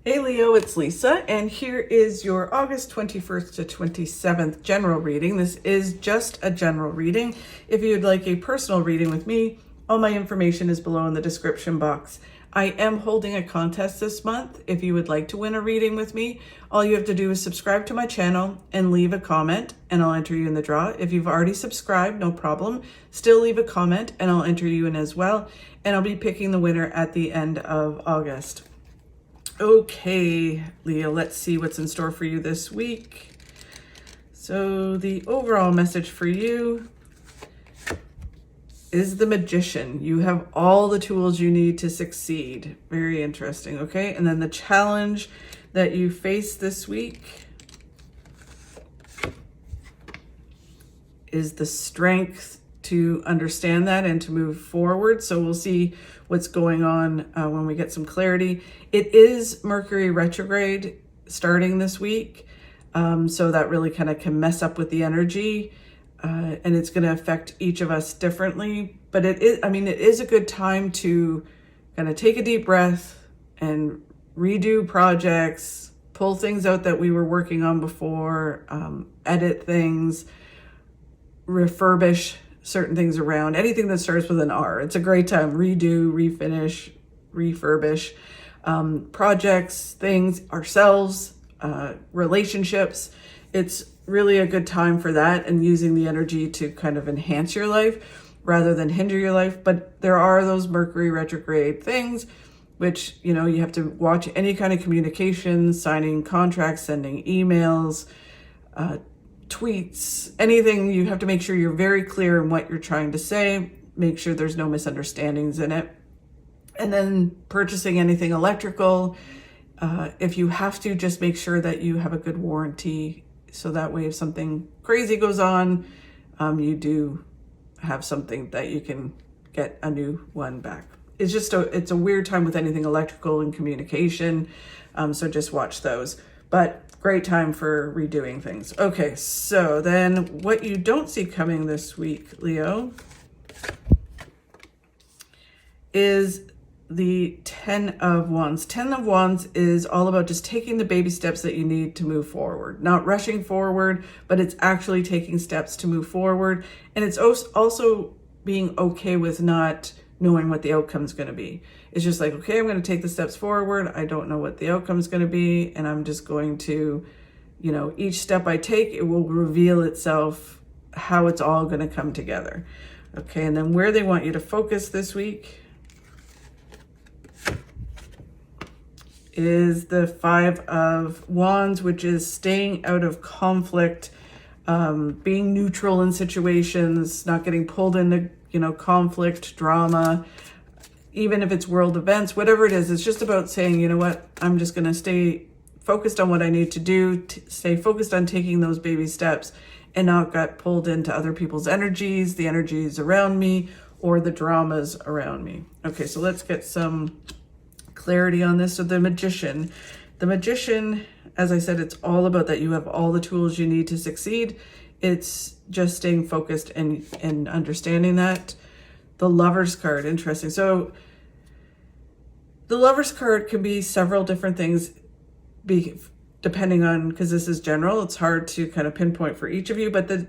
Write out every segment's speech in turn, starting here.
Hey Leo, it's Lisa, and here is your August 21st to 27th general reading. This is just a general reading. If you'd like a personal reading with me, all my information is below in the description box. I am holding a contest this month. If you would like to win a reading with me, all you have to do is subscribe to my channel and leave a comment, and I'll enter you in the draw. If you've already subscribed, no problem. Still leave a comment, and I'll enter you in as well. And I'll be picking the winner at the end of August. Okay, Leo, let's see what's in store for you this week. So the overall message for you is the Magician. You have all the tools you need to succeed. Very interesting, okay? And then the challenge that you face this week is the strength to understand that and to move forward. So we'll see what's going on when we get some clarity. It is Mercury retrograde starting this week. So that really kind of can mess up with the energy and it's going to affect each of us differently. But it is a good time to kind of take a deep breath and redo projects, pull things out that we were working on before, edit things, refurbish certain things around, anything that starts with an R. It's a great time. Redo, refinish, refurbish projects, things, ourselves, relationships. It's really a good time for that and using the energy to kind of enhance your life rather than hinder your life. But there are those Mercury retrograde things, which, you know, you have to watch any kind of communication, signing contracts, sending emails, tweets, anything. You have to make sure you're very clear in what you're trying to say, make sure there's no misunderstandings in it. And then purchasing anything electrical, if you have to, just make sure that you have a good warranty. So that way, if something crazy goes on, you do have something that you can get a new one back. It's a weird time with anything electrical and communication. So just watch those. But great time for redoing things. Okay, so then what you don't see coming this week, Leo, is the 10 of Wands. 10 of Wands is all about just taking the baby steps that you need to move forward. Not rushing forward, but it's actually taking steps to move forward. And it's also being okay with not knowing what the outcome is going to be. It's just like, okay, I'm going to take the steps forward. I don't know what the outcome is going to be. And I'm just going to, you know, each step I take, it will reveal itself how it's all going to come together. Okay, and then where they want you to focus this week is the 5 of Wands, which is staying out of conflict, being neutral in situations, not getting pulled into, you know, conflict, drama, even if it's world events, whatever it is. It's just about saying, you know what, I'm just going to stay focused on what I need to do, stay focused on taking those baby steps and not get pulled into other people's energies, the energies around me, or the dramas around me. Okay, so let's get some clarity on this. So the Magician, as I said, it's all about that you have all the tools you need to succeed. It's just staying focused and understanding that. The Lover's card, interesting. So the Lover's card can be several different things, depending on, because this is general, it's hard to kind of pinpoint for each of you, but the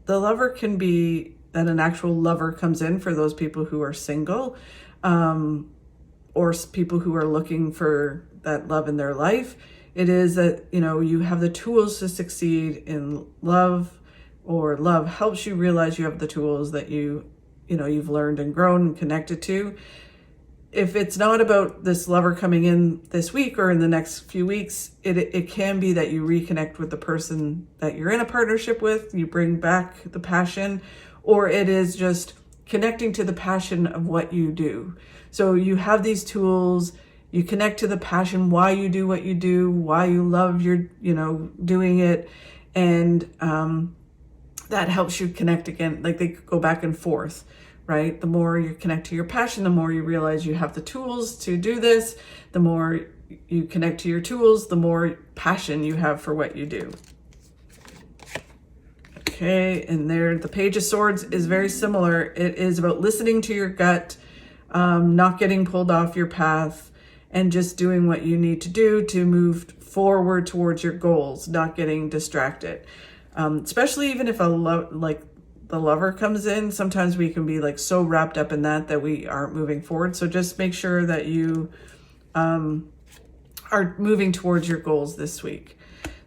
Lover can be that an actual lover comes in for those people who are single, or people who are looking for that love in their life. It is that, you know, you have the tools to succeed in love, or love helps you realize you have the tools that you've learned and grown and connected to. If it's not about this lover coming in this week or in the next few weeks, it can be that you reconnect with the person that you're in a partnership with, you bring back the passion, or it is just connecting to the passion of what you do. So you have these tools, you connect to the passion, why you do what you do, why you love doing it. And that helps you connect again. Like they go back and forth, right? The more you connect to your passion, the more you realize you have the tools to do this. The more you connect to your tools, the more passion you have for what you do. Okay, and there, the Page of Swords is very similar. It is about listening to your gut, not getting pulled off your path, and just doing what you need to do to move forward towards your goals, not getting distracted. Especially even if the lover comes in, sometimes we can be like so wrapped up in that we aren't moving forward. So just make sure that you are moving towards your goals this week.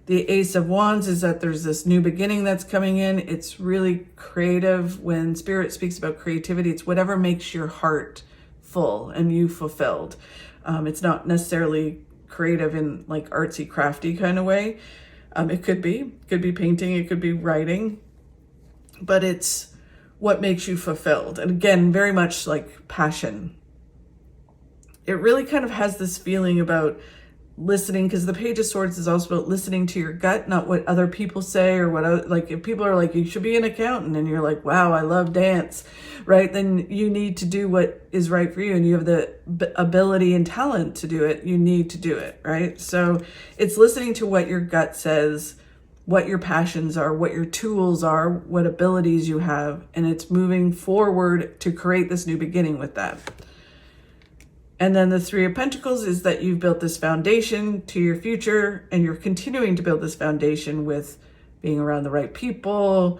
The Ace of Wands is that there's this new beginning that's coming in. It's really creative. When Spirit speaks about creativity, it's whatever makes your heart full and you fulfilled. It's not necessarily creative in like artsy crafty kind of way. It could be painting, it could be writing, but it's what makes you fulfilled. And again, very much like passion. It really kind of has this feeling about listening, because the Page of Swords is also about listening to your gut, not what other people say or like if people are like, you should be an accountant, and you're like, wow, I love dance, right? Then you need to do what is right for you, and you have the ability and talent to do it. You need to do it, right? So it's listening to what your gut says, what your passions are, what your tools are, what abilities you have, and it's moving forward to create this new beginning with that. And then the Three of Pentacles is that you've built this foundation to your future, and you're continuing to build this foundation with being around the right people,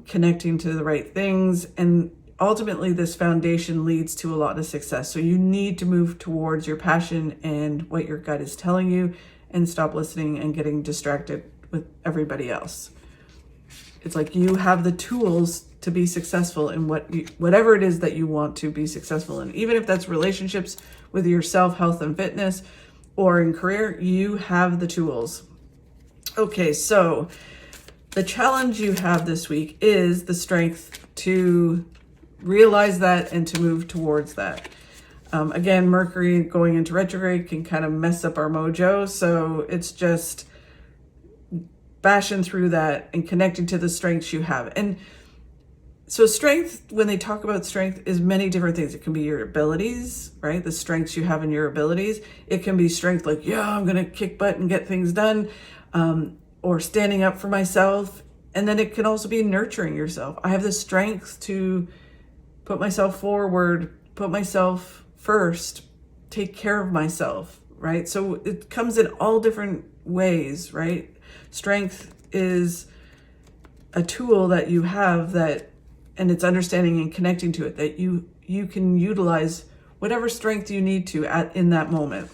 connecting to the right things. And ultimately this foundation leads to a lot of success. So you need to move towards your passion and what your gut is telling you, and stop listening and getting distracted with everybody else. It's like you have the tools to be successful in whatever it is that you want to be successful in. Even if that's relationships with yourself, health and fitness, or in career, you have the tools. Okay, so the challenge you have this week is the strength to realize that and to move towards that. Again, Mercury going into retrograde can kind of mess up our mojo. So it's just bashing through that and connecting to the strengths you have. And so strength, when they talk about strength, is many different things. It can be your abilities, right? The strengths you have in your abilities. It can be strength like, yeah, I'm going to kick butt and get things done, or standing up for myself. And then it can also be nurturing yourself. I have the strength to put myself forward, put myself first, take care of myself, right? So it comes in all different ways, right? Strength is a tool that you have and it's understanding and connecting to it, that you can utilize whatever strength you need to in that moment.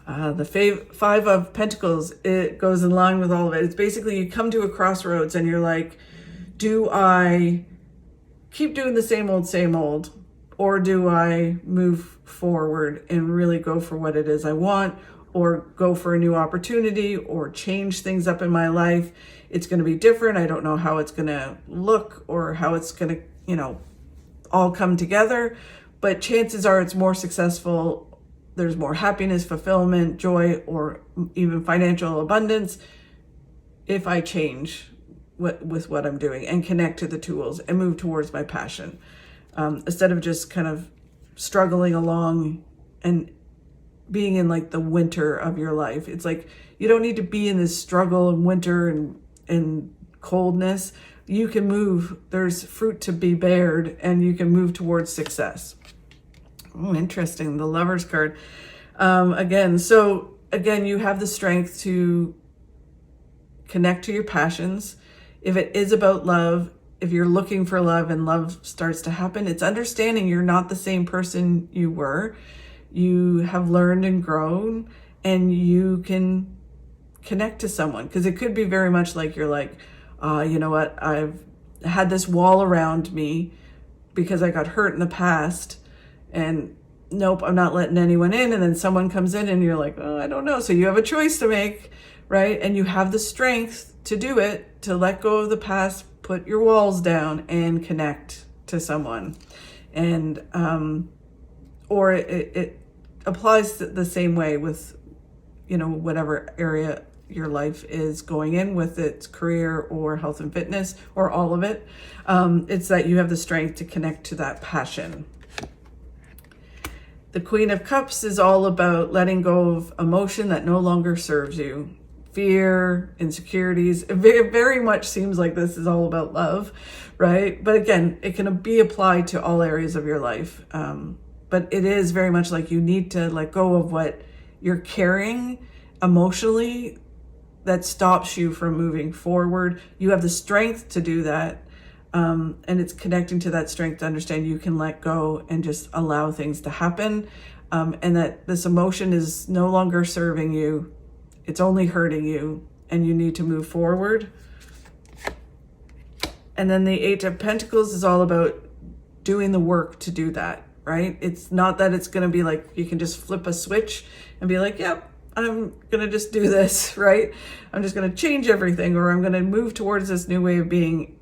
The Five of Pentacles, it goes in line with all of it. It's basically you come to a crossroads and you're like, do I keep doing the same old, or do I move forward and really go for what it is I want, or go for a new opportunity, or change things up in my life? It's going to be different. I don't know how it's going to look or how it's going to, all come together, but chances are it's more successful. There's more happiness, fulfillment, joy, or even financial abundance if I change with what I'm doing and connect to the tools and move towards my passion, instead of just kind of struggling along and being in like the winter of your life. It's like you don't need to be in this struggle and winter and coldness. You can move. There's fruit to be bared, and you can move towards success. Oh, interesting. The Lover's card. Again, you have the strength to connect to your passions. If it is about love, if you're looking for love and love starts to happen, it's understanding you're not the same person you were. You have learned and grown, and you can connect to someone, because it could be very much like you're like, you know what, I've had this wall around me because I got hurt in the past, and nope, I'm not letting anyone in. And then someone comes in and you're like, oh, I don't know. So you have a choice to make, right? And you have the strength to do it, to let go of the past, put your walls down and connect to someone. And, or it applies the same way with, whatever area your life is going in, with its career or health and fitness or all of it. It's that you have the strength to connect to that passion. The Queen of Cups is all about letting go of emotion that no longer serves you. Fear, insecurities. It very, very much seems like this is all about love, right? But again, it can be applied to all areas of your life. But but it is very much like you need to let go of what you're carrying emotionally that stops you from moving forward. You have the strength to do that. And it's connecting to that strength to understand you can let go and just allow things to happen. And that this emotion is no longer serving you. It's only hurting you, and you need to move forward. And then the Eight of Pentacles is all about doing the work to do that, right? It's not that it's going to be like you can just flip a switch and be like, yep, I'm going to just do this, right? I'm just going to change everything, or I'm going to move towards this new way of being.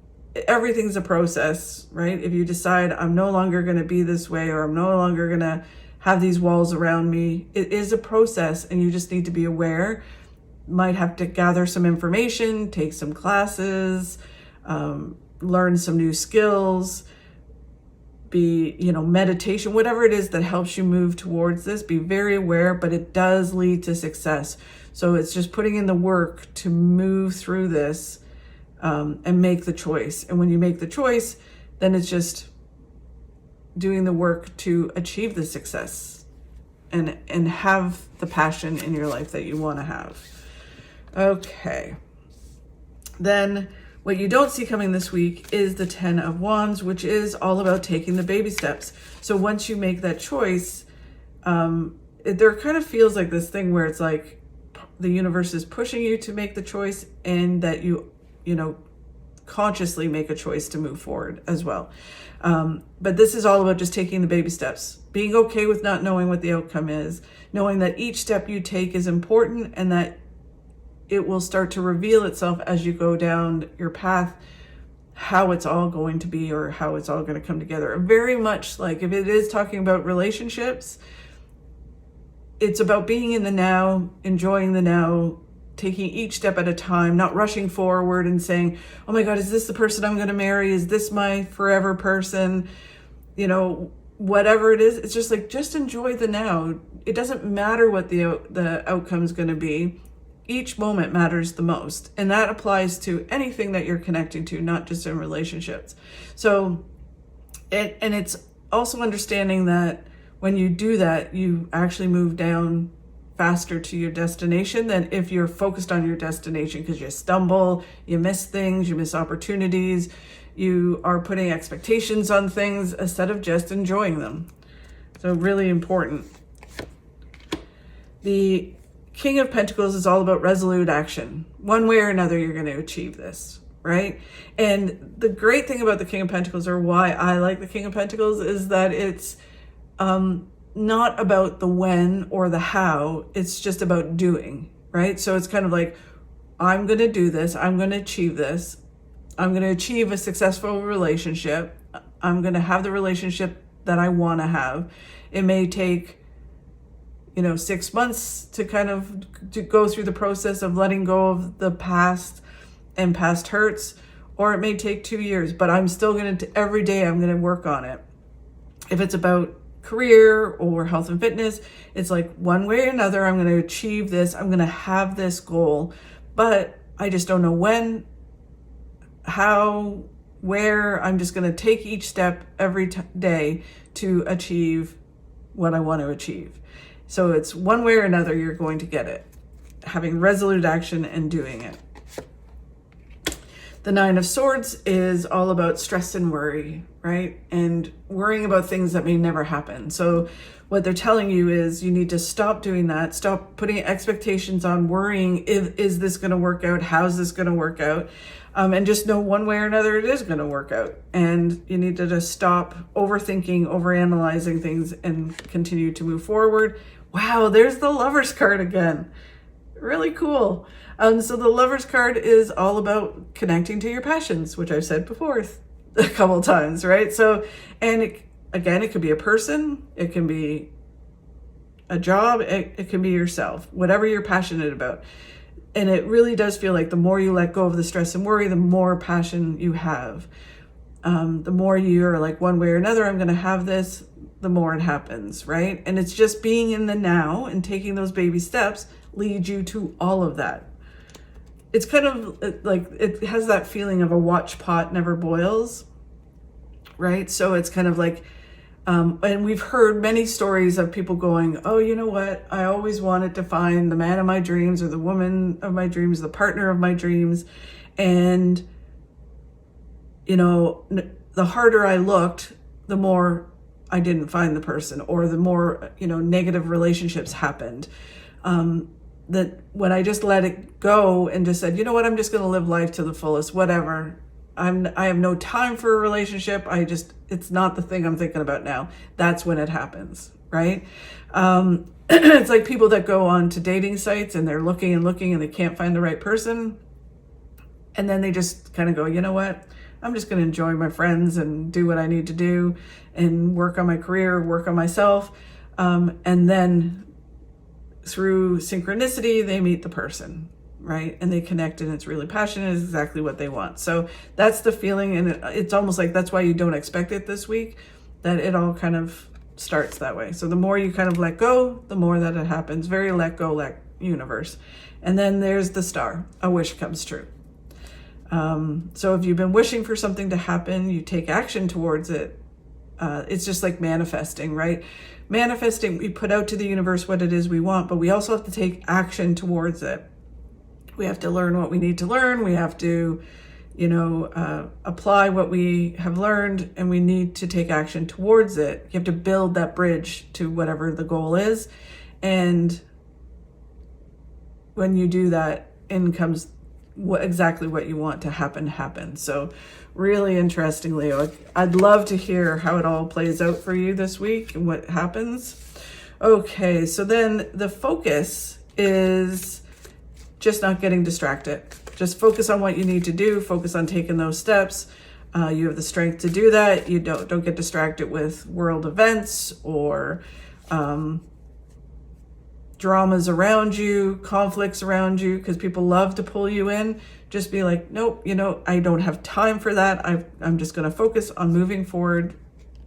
Everything's a process, right? If you decide I'm no longer going to be this way, or I'm no longer going to have these walls around me, it is a process, and you just need to be aware. Might have to gather some information, take some classes, learn some new skills, meditation, whatever it is that helps you move towards this. Be very aware, but it does lead to success. So it's just putting in the work to move through this, and make the choice. And when you make the choice, then it's just doing the work to achieve the success and have the passion in your life that you want to have. Okay. Then what you don't see coming this week is the 10 of Wands, which is all about taking the baby steps. So once you make that choice, there kind of feels like this thing where it's like the universe is pushing you to make the choice, and that you consciously make a choice to move forward as well. But this is all about just taking the baby steps, being okay with not knowing what the outcome is, knowing that each step you take is important, and that it will start to reveal itself as you go down your path, how it's all going to be, or how it's all going to come together. Very much like if it is talking about relationships, it's about being in the now, enjoying the now, taking each step at a time, not rushing forward and saying, oh my God, is this the person I'm going to marry? Is this my forever person? Whatever it is, it's just like, just enjoy the now. It doesn't matter what the outcome is going to be. Each moment matters the most. And that applies to anything that you're connecting to, not just in relationships. So, and it's also understanding that when you do that, you actually move down faster to your destination than if you're focused on your destination, because you stumble, you miss things, you miss opportunities, you are putting expectations on things instead of just enjoying them. So really important. The King of Pentacles is all about resolute action. One way or another, you're going to achieve this, right? And the great thing about the King of Pentacles, or why I like the King of Pentacles, is that it's not about the when or the how. It's just about doing, right? So it's kind of like, I'm going to do this. I'm going to achieve this. I'm going to achieve a successful relationship. I'm going to have the relationship that I want to have. It may take 6 months to go through the process of letting go of the past and past hurts, or it may take 2 years, but I'm still every day I'm going to work on it. If it's about career or health and fitness, it's like one way or another, I'm going to achieve this. I'm going to have this goal, but I just don't know when, how, where. I'm just going to take each step every day to achieve what I want to achieve. So it's one way or another, you're going to get it. Having resolute action and doing it. The Nine of Swords is all about stress and worry, right? And worrying about things that may never happen. So what they're telling you is you need to stop doing that. Stop putting expectations on worrying. Is this going to work out? How's this going to work out? And just know one way or another it is going to work out. And you need to just stop overthinking, overanalyzing things, and continue to move forward. Wow, there's the Lover's card again. Really cool. So the Lover's card is all about connecting to your passions, which I've said before a couple of times, right? So, and it could be a person, it can be a job, it can be yourself, whatever you're passionate about. And it really does feel like the more you let go of the stress and worry, the more passion you have. The more you're like, one way or another, I'm going to have this, the more it happens, right? And it's just being in the now and taking those baby steps lead you to all of that. It's kind of like, it has that feeling of a watch pot never boils, right? So it's kind of like, And we've heard many stories of people going, oh, you know what? I always wanted to find the man of my dreams or the woman of my dreams, the partner of my dreams. And, you know, the harder I looked, the more I didn't find the person, or the more, you know, negative relationships happened. That when I just let it go and just said, you know what, I'm just going to live life to the fullest, whatever. I have no time for a relationship. It's not the thing I'm thinking about now. That's when it happens, right? It's like people that go on to dating sites and they're looking and looking and they can't find the right person. And then they just kind of go, you know what? I'm just going to enjoy my friends and do what I need to do and work on my career, work on myself. And then through synchronicity, they meet the person, right? And they connect and it's really passionate. It's exactly what they want. So that's the feeling. And it's almost like that's why you don't expect it this week, that it all kind of starts that way. So the more you kind of let go, the more that it happens. Very let go, let universe. And then there's the star. A wish comes true. So if you've been wishing for something to happen, you take action towards it. It's just like manifesting, right? Manifesting, we put out to the universe what it is we want, but we also have to take action towards it. We have to learn what we need to learn. We have to, you know, apply what we have learned, and we need to take action towards it. You have to build that bridge to whatever the goal is. And when you do that, in comes exactly what you want to happen. So really interesting, Leo. I'd love to hear how it all plays out for you this week and what happens. Okay, so then the focus is just not getting distracted. Just focus on what you need to do. Focus on taking those steps. You have the strength to do that. You don't get distracted with world events or dramas around you, conflicts around you, because people love to pull you in. Just be like, nope, you know, I don't have time for that. I'm just going to focus on moving forward,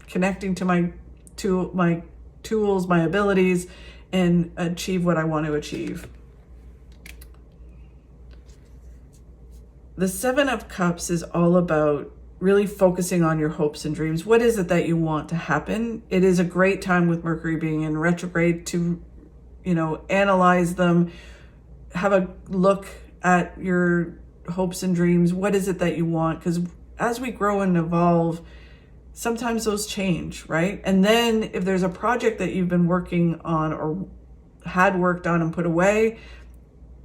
connecting to my tools, my abilities, and achieve what I want to achieve. The Seven of Cups is all about really focusing on your hopes and dreams. What is it that you want to happen? It is a great time with Mercury being in retrograde to, you know, analyze them, have a look at your hopes and dreams. What is it that you want? Because as we grow and evolve, sometimes those change, right? And then if there's a project that you've been working on or had worked on and put away,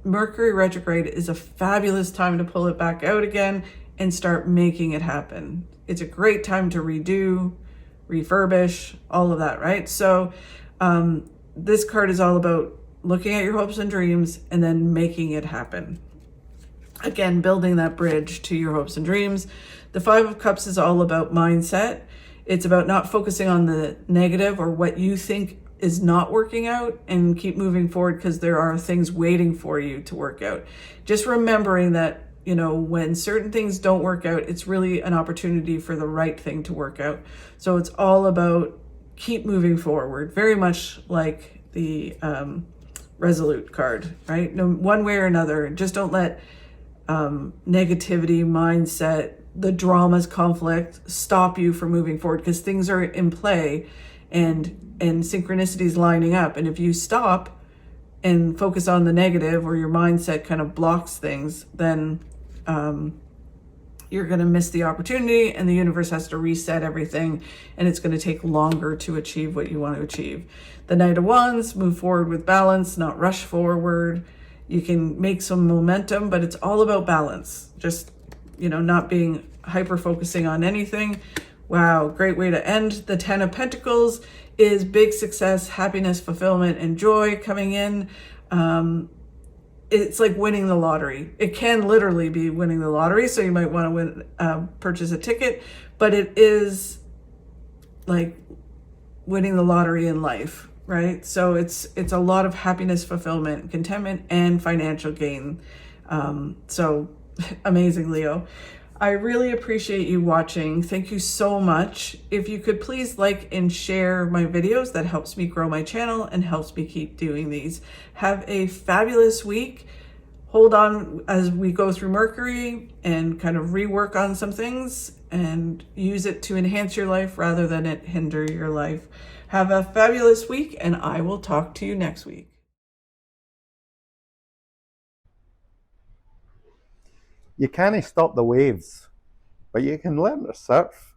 Mercury retrograde is a fabulous time to pull it back out again and start making it happen. It's a great time to redo, refurbish, all of that, right? So this card is all about looking at your hopes and dreams and then making it happen. Again, building that bridge to your hopes and dreams. The Five of Cups is all about mindset. It's about not focusing on the negative or what you think is not working out, and keep moving forward because there are things waiting for you to work out. Just remembering that, you know, when certain things don't work out, it's really an opportunity for the right thing to work out. So it's all about keep moving forward, very much like the Resolute card, right? No, one way or another. Just don't let negativity, mindset, the dramas, conflict stop you from moving forward, because things are in play and synchronicities lining up. And if you stop and focus on the negative, or your mindset kind of blocks things, then you're going to miss the opportunity, and the universe has to reset everything, and it's going to take longer to achieve what you want to achieve. The Knight of Wands, move forward with balance, not rush forward. You can make some momentum, but it's all about balance. Just, you know, not being hyper focusing on anything. Wow, great way to end. The Ten of Pentacles is big success, happiness, fulfillment, and joy coming in. It's like winning the lottery. It can literally be winning the lottery, so you might want to purchase a ticket, but it is like winning the lottery in life, right? So it's a lot of happiness, fulfillment, contentment, and financial gain. So amazing, Leo. I really appreciate you watching. Thank you so much. If you could please like and share my videos, that helps me grow my channel and helps me keep doing these. Have a fabulous week. hold on as we go through Mercury and kind of rework on some things and use it to enhance your life rather than it hinder your life. Have a fabulous week, and I will talk to you next week. You can't stop the waves, but you can learn to surf.